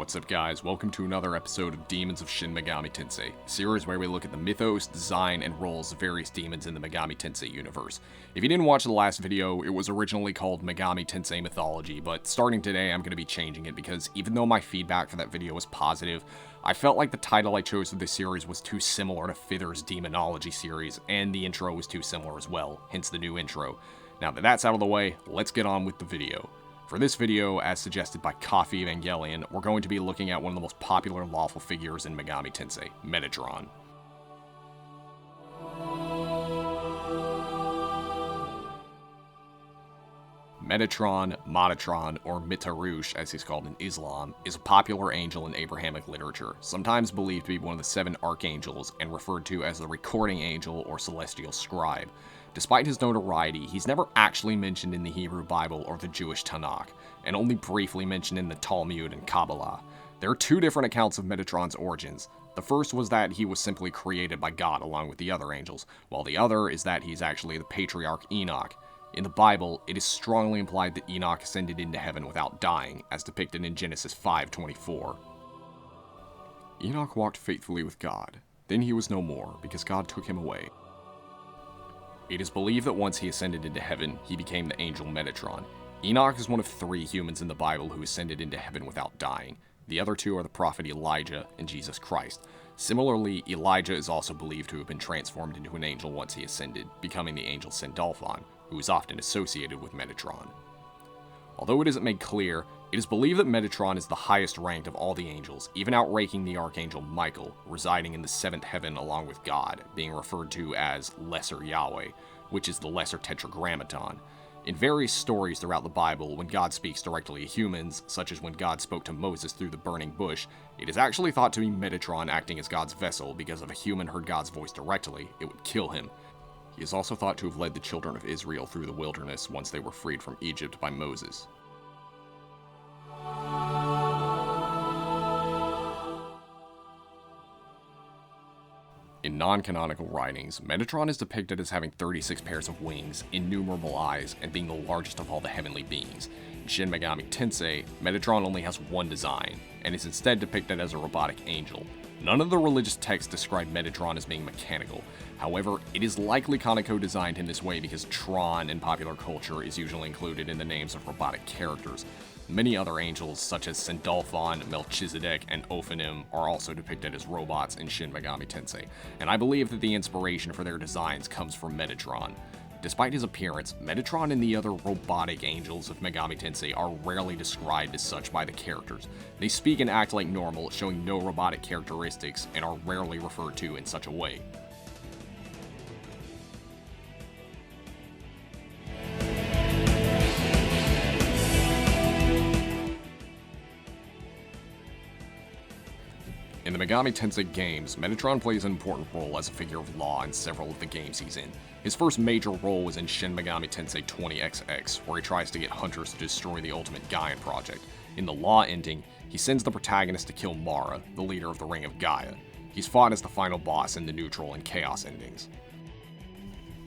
What's up guys, welcome to another episode of Demons of Shin Megami Tensei, a series where we look at the mythos, design, and roles of various demons in the Megami Tensei universe. If you didn't watch the last video, it was originally called Megami Tensei Mythology, but starting today I'm going to be changing it because even though my feedback for that video was positive, I felt like the title I chose for this series was too similar to Fither's Demonology series, and the intro was too similar as well, hence the new intro. Now that that's out of the way, let's get on with the video. For this video, as suggested by Coffee Evangelion, we're going to be looking at one of the most popular lawful figures in Megami Tensei, Metatron. Metatron, or Mitarush as he's called in Islam, is a popular angel in Abrahamic literature, sometimes believed to be one of the 7 archangels and referred to as the recording angel or celestial scribe. Despite his notoriety, he's never actually mentioned in the Hebrew Bible or the Jewish Tanakh, and only briefly mentioned in the Talmud and Kabbalah. There are 2 different accounts of Metatron's origins. The first was that he was simply created by God along with the other angels, while the other is that he's actually the patriarch Enoch. In the Bible, it is strongly implied that Enoch ascended into heaven without dying, as depicted in Genesis 5:24. Enoch walked faithfully with God. Then he was no more, because God took him away. It is believed that once he ascended into heaven, he became the angel Metatron. Enoch is one of 3 humans in the Bible who ascended into heaven without dying. The other 2 are the prophet Elijah and Jesus Christ. Similarly, Elijah is also believed to have been transformed into an angel once he ascended, becoming the angel Sindalphon, who is often associated with Metatron. Although it isn't made clear, it is believed that Metatron is the highest ranked of all the angels, even outranking the archangel Michael, residing in the 7th heaven along with God, being referred to as Lesser Yahweh, which is the Lesser Tetragrammaton. In various stories throughout the Bible, when God speaks directly to humans, such as when God spoke to Moses through the burning bush, it is actually thought to be Metatron acting as God's vessel, because if a human heard God's voice directly, it would kill him. He is also thought to have led the children of Israel through the wilderness once they were freed from Egypt by Moses. In non-canonical writings, Metatron is depicted as having 36 pairs of wings, innumerable eyes, and being the largest of all the heavenly beings. In Shin Megami Tensei, Metatron only has one design, and is instead depicted as a robotic angel. None of the religious texts describe Metatron as being mechanical. However, it is likely Kaneko designed him this way because Tron in popular culture is usually included in the names of robotic characters. Many other angels, such as Sindalphon, Melchizedek, and Ophanim, are also depicted as robots in Shin Megami Tensei, and I believe that the inspiration for their designs comes from Metatron. Despite his appearance, Metatron and the other robotic angels of Megami Tensei are rarely described as such by the characters. They speak and act like normal, showing no robotic characteristics, and are rarely referred to in such a way. In the Megami Tensei games, Metatron plays an important role as a figure of law in several of the games he's in. His first major role was in Shin Megami Tensei 20XX, where he tries to get hunters to destroy the Ultimate Gaia project. In the law ending, he sends the protagonist to kill Mara, the leader of the Ring of Gaia. He's fought as the final boss in the Neutral and Chaos endings.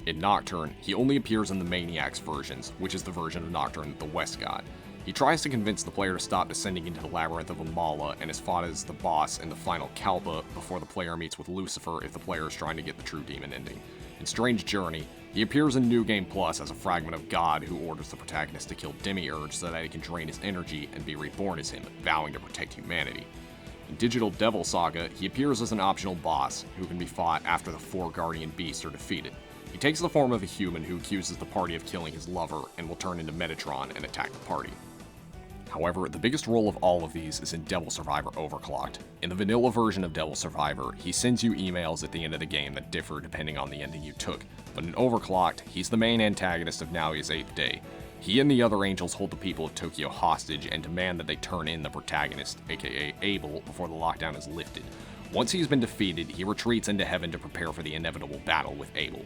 In Nocturne, he only appears in the Maniacs versions, which is the version of Nocturne that the West got. He tries to convince the player to stop descending into the Labyrinth of Amala and is fought as the boss in the final Kalpa before the player meets with Lucifer if the player is trying to get the true demon ending. In Strange Journey, he appears in New Game Plus as a fragment of God who orders the protagonist to kill Demiurge so that he can drain his energy and be reborn as him, vowing to protect humanity. In Digital Devil Saga, he appears as an optional boss who can be fought after the 4 Guardian Beasts are defeated. He takes the form of a human who accuses the party of killing his lover and will turn into Metatron and attack the party. However, the biggest role of all of these is in Devil Survivor Overclocked. In the vanilla version of Devil Survivor, he sends you emails at the end of the game that differ depending on the ending you took, but in Overclocked, he's the main antagonist of Naoya's 8th Day. He and the other angels hold the people of Tokyo hostage and demand that they turn in the protagonist, aka Abel, before the lockdown is lifted. Once he's been defeated, he retreats into heaven to prepare for the inevitable battle with Abel.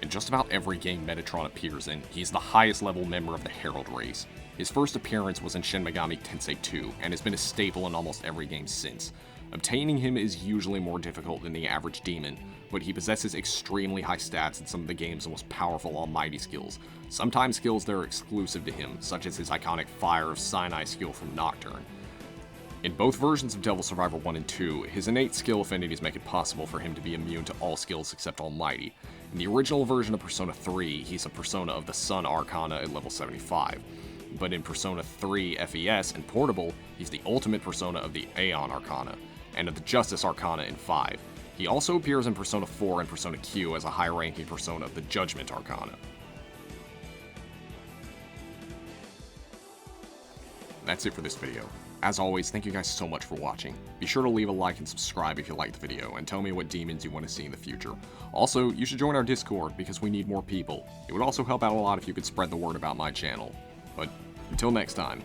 In just about every game Metatron appears in, he's the highest level member of the Herald race. His first appearance was in Shin Megami Tensei 2, and has been a staple in almost every game since. Obtaining him is usually more difficult than the average demon, but he possesses extremely high stats and some of the game's most powerful almighty skills, sometimes skills that are exclusive to him, such as his iconic Fire of Sinai skill from Nocturne. In both versions of Devil Survivor 1 and 2, his innate skill affinities make it possible for him to be immune to all skills except Almighty. In the original version of Persona 3, he's a Persona of the Sun Arcana at level 75. But in Persona 3 FES and Portable, he's the ultimate Persona of the Aeon Arcana, and of the Justice Arcana in 5. He also appears in Persona 4 and Persona Q as a high-ranking Persona of the Judgment Arcana. That's it for this video. As always, thank you guys so much for watching. Be sure to leave a like and subscribe if you liked the video, and tell me what demons you want to see in the future. Also, you should join our Discord, because we need more people. It would also help out a lot if you could spread the word about my channel. But until next time.